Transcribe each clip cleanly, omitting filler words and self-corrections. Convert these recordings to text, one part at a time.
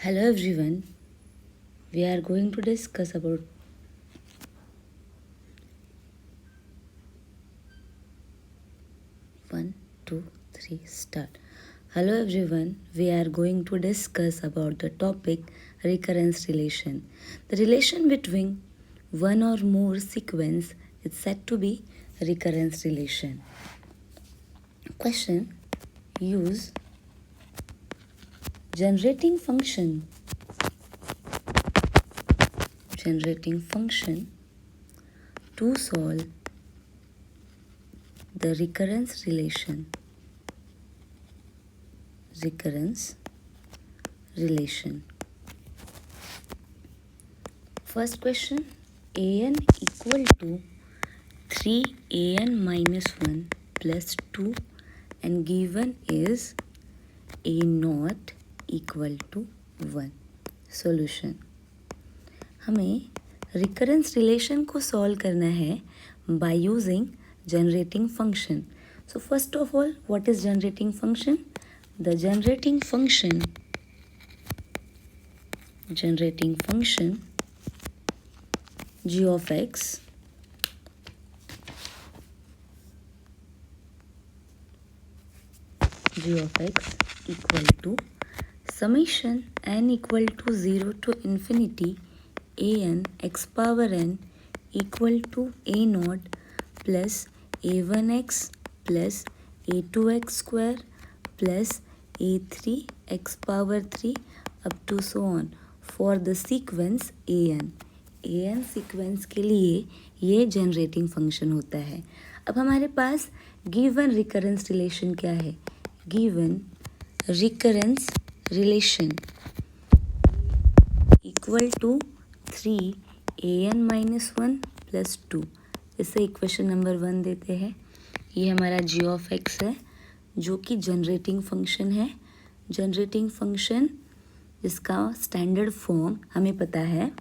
Hello everyone, we are going to discuss about one, two, three, start. Hello everyone, we are going to discuss about the topic recurrence relation. The relation between one or more sequence is said to be recurrence relation. Question: use generating function to solve the recurrence relation. First question: an equal to 3an minus 1 plus 2 and given is a not equal to 1. Solution: हमें recurrence relation को solve करना है by using generating function. So first of all, what is generating function? The generating function g of x equal to summation n equal to 0 to infinity an x power n equal to a naught plus a1x plus a2x square plus a3x power 3 up to so on for the sequence an sequence के लिए ये generating function होता है. अब हमारे पास given recurrence relation क्या है? Given recurrence relation equal to 3an minus 1 plus 2. इसे इक्वेशन नंबर 1 देते हैं. ये हमारा g ऑफ x है जो कि जनरेटिंग फंक्शन है. जनरेटिंग फंक्शन जिसका स्टैंडर्ड फॉर्म हमें पता है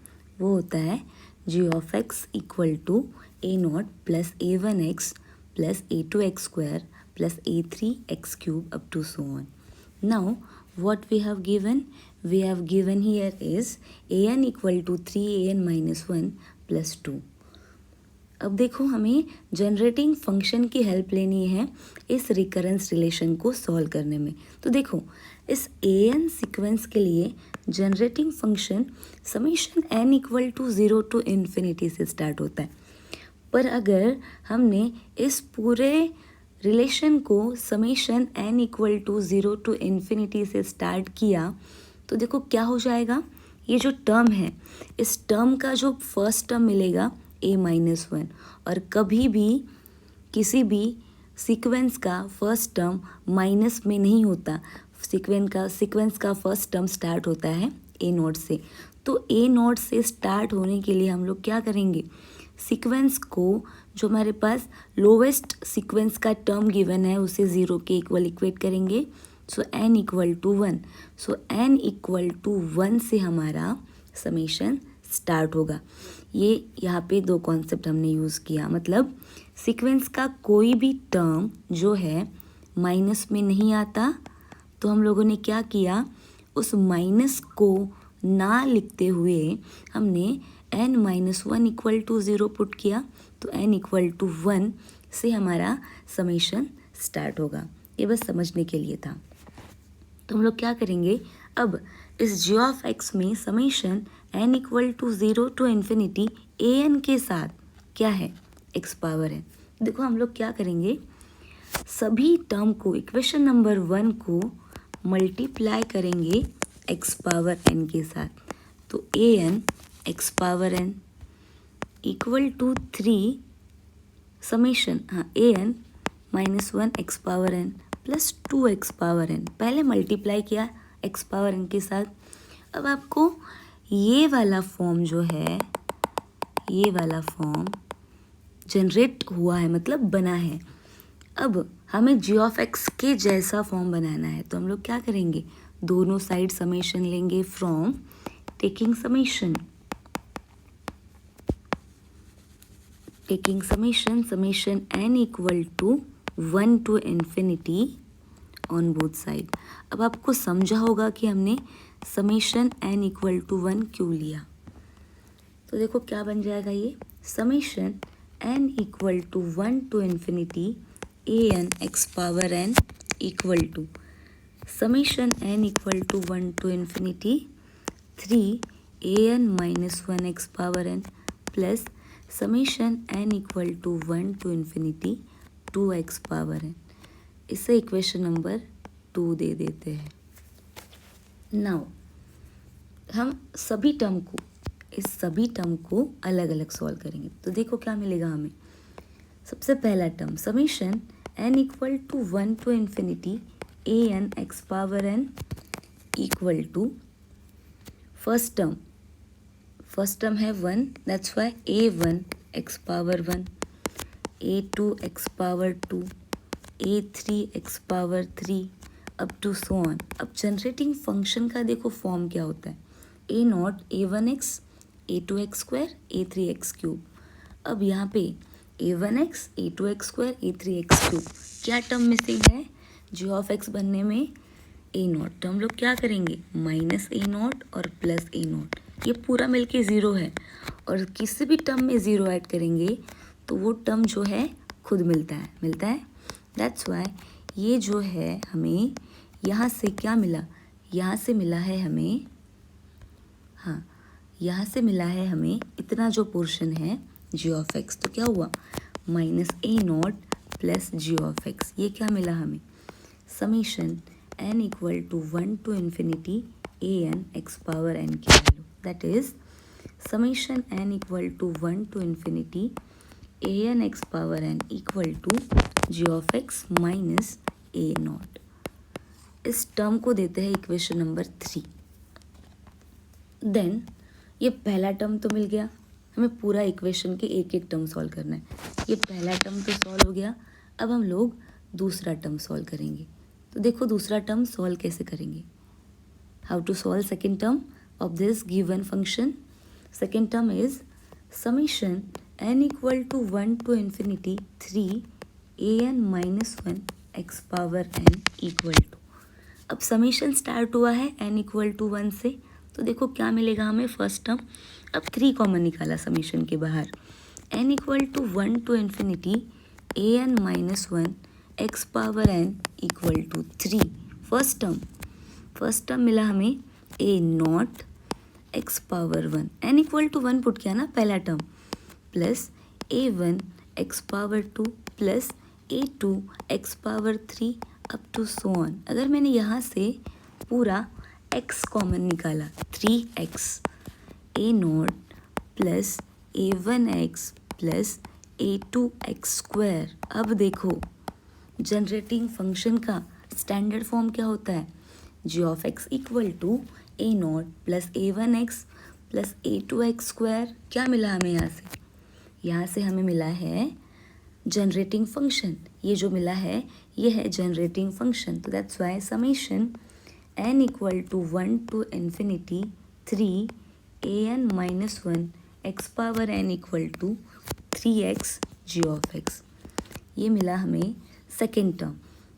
वो होता है g of x equal to a not plus a1x plus a2x square plus a3x cube up to so on. Now what we have given here is an equal to 3an minus 1 plus 2. अब देखो हमें generating function की help लेनी है इस recurrence relation को solve करने में. तो देखो इस an सीक्वेंस के लिए generating function summation n equal to 0 to infinity से स्टार्ट होता है. पर अगर हमने इस पूरे रिलेशन को summation n equal to 0 to infinity से स्टार्ट किया तो देखो क्या हो जाएगा. ये जो टर्म है इस टर्म का जो फर्स्ट टर्म मिलेगा a माइनस 1 और कभी भी किसी भी सीक्वेंस का फर्स्ट टर्म माइनस में नहीं होता. सीक्वेंस का फर्स्ट टर्म स्टार्ट होता है a नोट से. तो a नोट से स्टार्ट होने के लिए हम लोग क्या करेंगे? सीक्वेंस को जो हमारे पास लोवेस्ट सीक्वेंस का टर्म गिवन है उसे 0 के इक्वल इक्वेट करेंगे. So n equal to 1. So n equal to 1 से हमारा समेशन स्टार्ट होगा. ये यहाँ पे दो कॉन्सेप्ट हमने यूज़ किया. मतलब सीक्वेंस का कोई भी टर्म जो है माइनस में नहीं आता तो हम लोगों ने क्या किया, उस माइनस को ना लिखते हुए हमने n minus 1 equal to 0 put किया. तो n इक्वल टू 1 से हमारा समेशन स्टार्ट होगा. ये बस समझने के लिए था. तो हम लोग क्या करेंगे, अब इस g ऑफ x में summation n equal to 0 to infinity an के साथ क्या है, x पावर है. देखो हम लोग क्या करेंगे, सभी टर्म को इक्वेशन नंबर 1 को मल्टीप्लाई करेंगे x पावर n के साथ. तो an x power n equal to 3 summation an minus 1 x power n plus 2 x power n. पहले मल्टीप्लाई किया x पावर n के साथ. अब आपको ये वाला फॉर्म जो है, ये वाला फॉर्म जनरेट हुआ है, मतलब बना है. अब हमें g ऑफ x के जैसा फॉर्म बनाना है. तो हम लोग क्या करेंगे, दोनों साइड समेशन लेंगे from taking summation n equal to 1 to infinity on both side. अब आपको समझा होगा कि हमने समेशन n इक्वल टू 1 क्यों लिया। तो देखो क्या बन जाएगा ये, summation n equal to 1 to infinity an x power n equal to summation n equal to 1 to infinity 3 an minus 1 x power n plus summation n equal to 1 to infinity 2x power n। इसे equation number 2 दे देते हैं। Now हम इस सभी term को अलग अलग सॉल्व करेंगे। तो देखो क्या मिलेगा हमें। सबसे पहला term summation n equal to 1 to infinity an x power n equal to first term है 1, that's why a1 x power 1, a2 x power 2, a3 x power 3 up to so on. अब जनरेटिंग फंक्शन का देखो form क्या होता है, a not a1x a2x square a3x cube. अब यहाँ पे a1x a2x square a3x cube, क्या टर्म मिसिंग है जी ऑफ एक्स बनने में, a नॉट। तो हम लोग क्या करेंगे, माइनस a नॉट और प्लस a नॉट, ये पूरा मिलके ज़ीरो है और किसी भी टर्म में ज़ीरो ऐड करेंगे तो वो टर्म जो है खुद मिलता है। दैट्स वाई ये जो है हमें यहाँ से क्या मिला, यहाँ से मिला है हमें इतना जो पोर्शन है जी ऑफ एक्स। तो क्या हुआ, minus a not plus g of x, ये क्या मिला हमें, summation n equal to 1 to infinity an x power n की value, that is summation n equal to 1 to infinity an x power n equal to g of x minus a not. इस term को देते हैं equation number 3। Then ये पहला term तो मिल गया, हमें पूरा इक्वेशन के एक एक टर्म सॉल्व करना है। ये पहला टर्म तो सॉल्व हो गया, अब हम लोग दूसरा टर्म सॉल्व करेंगे। तो देखो दूसरा टर्म सॉल्व कैसे करेंगे, how to solve second term of this given function. Second term is summation n equal to 1 to infinity 3 an minus 1 x power n equal to. अब समेशन स्टार्ट हुआ है n equal to 1 से, तो देखो क्या मिलेगा हमें फर्स्ट टर्म। अब 3 कॉमन निकाला समेशन के बाहर, n equal to 1 to infinity an minus 1 x power n equal to 3। First term मिला हमें a not x power 1, n equal to 1 put किया ना पहला term, plus a1 x power 2 plus a2 x power 3 up to so on. अगर मैंने यहाँ से पूरा x कॉमन निकाला 3x a not plus a1x plus a2x square. अब देखो जनरेटिंग फंक्शन का स्टैंडर्ड फॉर्म क्या होता है, G of X equal to a not plus a1x plus a2x square. क्या मिला हमें यहाँ से हमें मिला है जनरेटिंग फंक्शन, ये जो मिला है ये है जनरेटिंग फंक्शन। तो that's why summation n equal to 1 to infinity 3 an minus 1 x power n equal to 3x g of x. ये मिला हमें सेकेंड टर्म।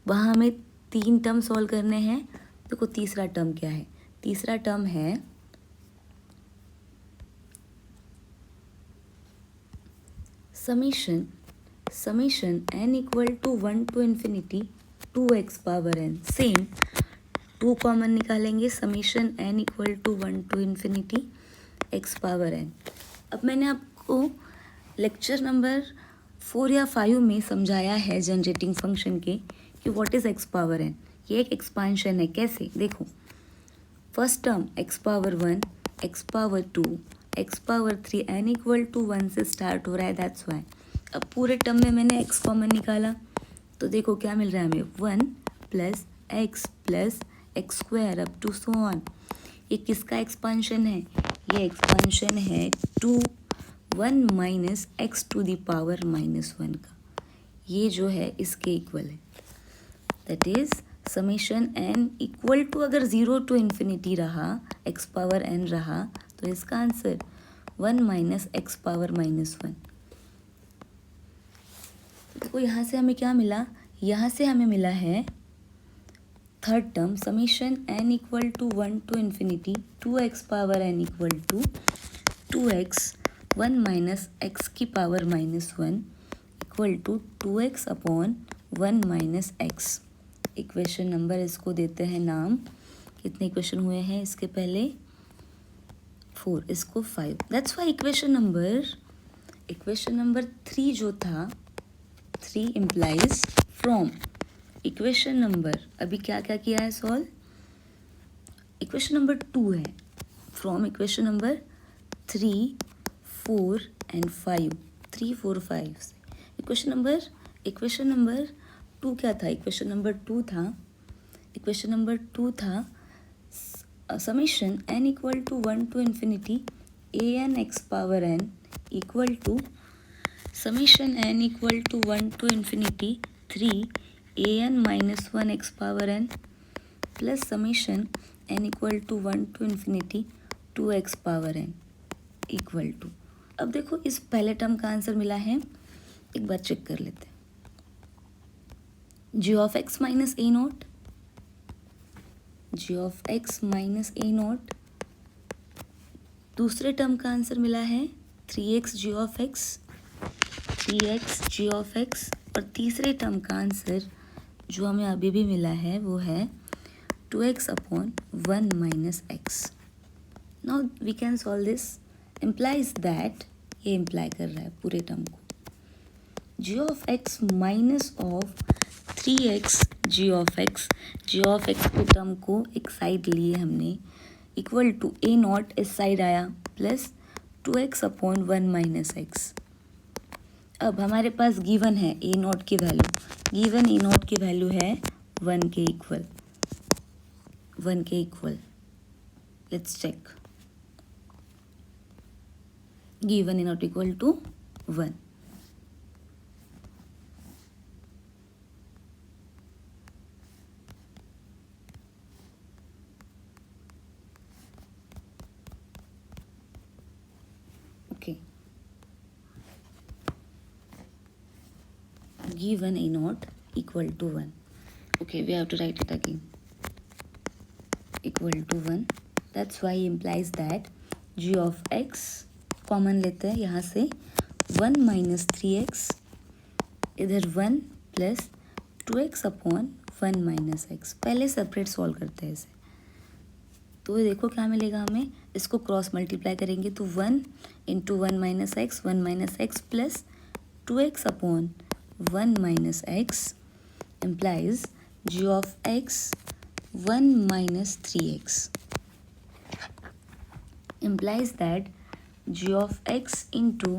वहाँ हमें 3 टर्म सॉल्व करने हैं। देखो तीसरा टर्म क्या है, तीसरा टर्म है summation n equal to 1 to infinity 2x power n। Same 2 common निकालेंगे, summation n equal to 1 to infinity x power n। अब मैंने आपको लेक्चर नंबर 4 या 5 में समझाया है जनरेटिंग फंक्शन के कि what is x power n। ये एक एक्सपांशन है, कैसे देखो, first term x power 1 x power 2 x power 3 n equal to 1 से स्टार्ट हो रहा है, दैट्स वाई। अब पूरे टर्म में मैंने x कॉमन निकाला, तो देखो क्या मिल रहा है हमें 1 plus x square up to so on. ये किसका एक्सपांशन है, ये एक्सपांशन है 1 minus x to the power minus 1 का, ये जो है इसके इक्वल है। That is summation n equal to, अगर 0 टू इन्फिनिटी रहा x पावर n रहा तो इसका answer 1 minus x power minus 1। देखो यहाँ से हमें क्या मिला, यहाँ से हमें मिला है third term summation n equal to 1 to infinity 2x power n equal to 2x 1 minus x की power -1 equal to 2x upon 1 minus x। Equation number इसको देते हैं नाम। कितने इक्वेशन हुए हैं इसके पहले? 4, इसको 5। दैट्स वाई इक्वेशन नंबर 3 जो था 3 इम्प्लाइज फ्रॉम इक्वेशन नंबर, अभी क्या क्या किया है सॉल्व? इक्वेशन नंबर 2 है, फ्रॉम इक्वेशन नंबर 3, 4 एंड 5, 3, 4, 5 से इक्वेशन नंबर 2 क्या था? इक्वेशन नंबर 2 था summation n equal to 1 to infinity an x power n equal to summation n equal to 1 to infinity 3 an minus 1 x power n plus summation n equal to 1 to infinity 2x power n equal to. अब देखो इस पहले term का answer मिला है, एक बार check कर लेते हैं। g of x minus A note, g of x minus A note. दूसरे टर्म का आंसर मिला है 3x g of x, 3x g of x। और तीसरे टर्म का आंसर जो हमें अभी भी मिला है वो है 2x upon 1 minus x। Now we can solve this. Implies that, ये इम्प्लाई कर रहा है पूरे टर्म को, g of x minus of 3x g of x के टर्म को एक साइड लिए हमने, इक्वल टू ए नॉट इस साइड आया plus 2x upon 1 minus x। अब हमारे पास गिवन है ए नॉट की वैल्यू है 1 के equal. Let's check. Given a not equal to 1। Okay. Given a naught equal to 1. Okay, we have to write it again. Equal to 1. That's why implies that g of x common लेते हैं यहाँ से 1 minus 3x, इधर 1 plus 2x upon 1 minus x। पहले separate solve करते हैं इसे, तो देखो क्या मिलेगा हमें। इसको क्रॉस मल्टीप्लाई करेंगे तो 1 into 1 minus x plus 2x upon 1 minus x implies g of x 1 minus 3x implies that g of x into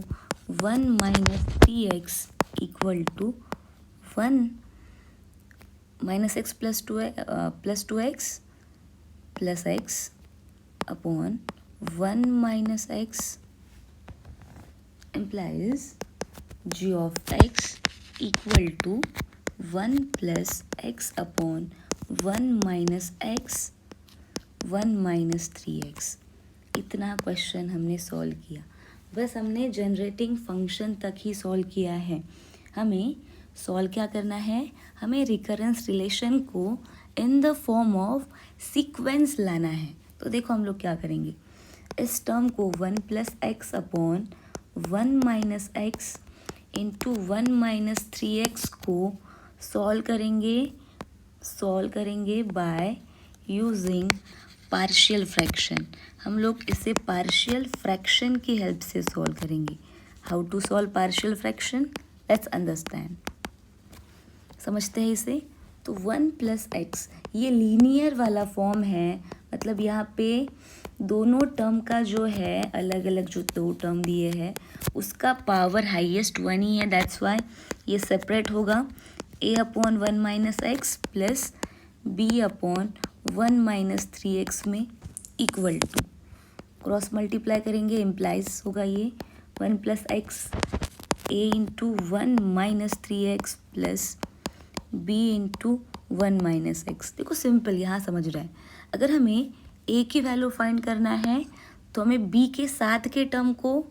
1 minus 3x equal to 1 minus x plus 2x plus x upon 1 minus x implies g of x equal to 1 plus x upon 1 minus x 1 minus 3x। इतना question हमने solve किया। बस हमने generating function तक ही solve किया है। हमें solve क्या करना है? हमें रिकरेंस रिलेशन को in the form of sequence लाना है। तो देखो हम लोग क्या करेंगे, इस टर्म को 1 प्लस x upon 1 minus x into 1 minus 3x को सॉल्व करेंगे बाय यूजिंग पार्शियल फ्रैक्शन। हम लोग इसे पार्शियल फ्रैक्शन की हेल्प से सॉल्व करेंगे। How to solve partial fraction, let's understand. समझते हैं इसे। तो 1 प्लस एक्स ये लीनियर वाला फॉर्म है, मतलब यहाँ पे दोनों टर्म का जो है अलग अलग जो 2 टर्म दिए हैं उसका पावर हाईएस्ट 1 ही है। दैट्स वाई ये सेपरेट होगा। a upon 1 minus x plus b upon 1 minus 3x में इक्वल टू क्रॉस मल्टीप्लाई करेंगे, इम्प्लाइज होगा ये 1 प्लस x a into 1 minus 3x plus b into 1 minus x. देखो सिंपल, यहाँ समझ रहा है। अगर हमें a की वैल्यू फाइंड करना है तो हमें b के साथ के टर्म को,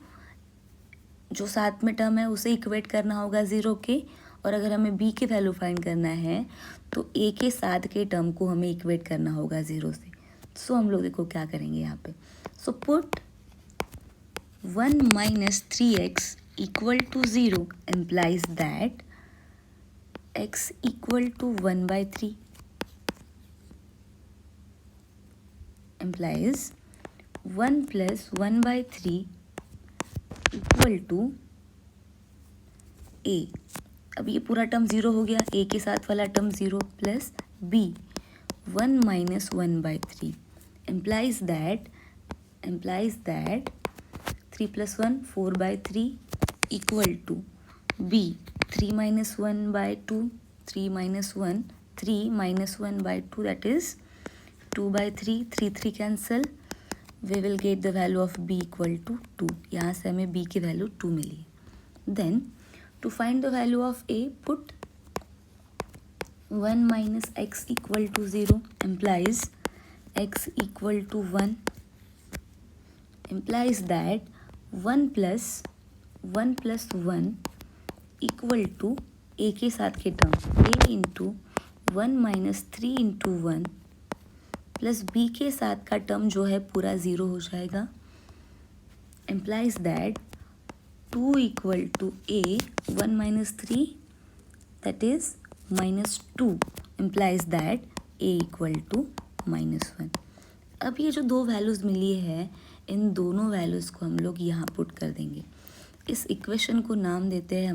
जो साथ में टर्म है उसे इक्वेट करना होगा 0 के, और अगर हमें b की वैल्यू फाइंड करना है तो a के साथ के टर्म को हमें इक्वेट करना होगा 0 से। सो हम लोग देखो क्या करेंगे यहाँ पे। So put 1 minus 3x equal to 0 implies that x equal to 1 by 3 implies 1 plus 1 by 3 equal to a। अब ये पूरा टर्म 0 हो गया, a के साथ वाला term 0 plus b 1 minus 1 by 3 implies that 3 plus 1 4 by 3 equal to b 3 minus 1 by 2 3 minus 1 3 minus 1 by 2 that is 2 by 3 3 cancel, we will get the value of b equal to 2। यहाँ से हमें b की value 2 मिली। Then to find the value of a put 1 minus x equal to 0 implies x equal to 1 implies that 1 plus 1 equal to a के साथ के term a into 1 minus 3 into 1 plus b के साथ का term जो है पूरा 0 हो जाएगा। implies that 2 equal to a 1 minus 3 that is minus 2 implies that a equal to minus 1। अब ये जो दो वैल्यूज़ मिली है इन दोनों वैल्यूज़ को हम लोग यहाँ पुट कर देंगे। इस इक्वेशन को नाम देते हैं हम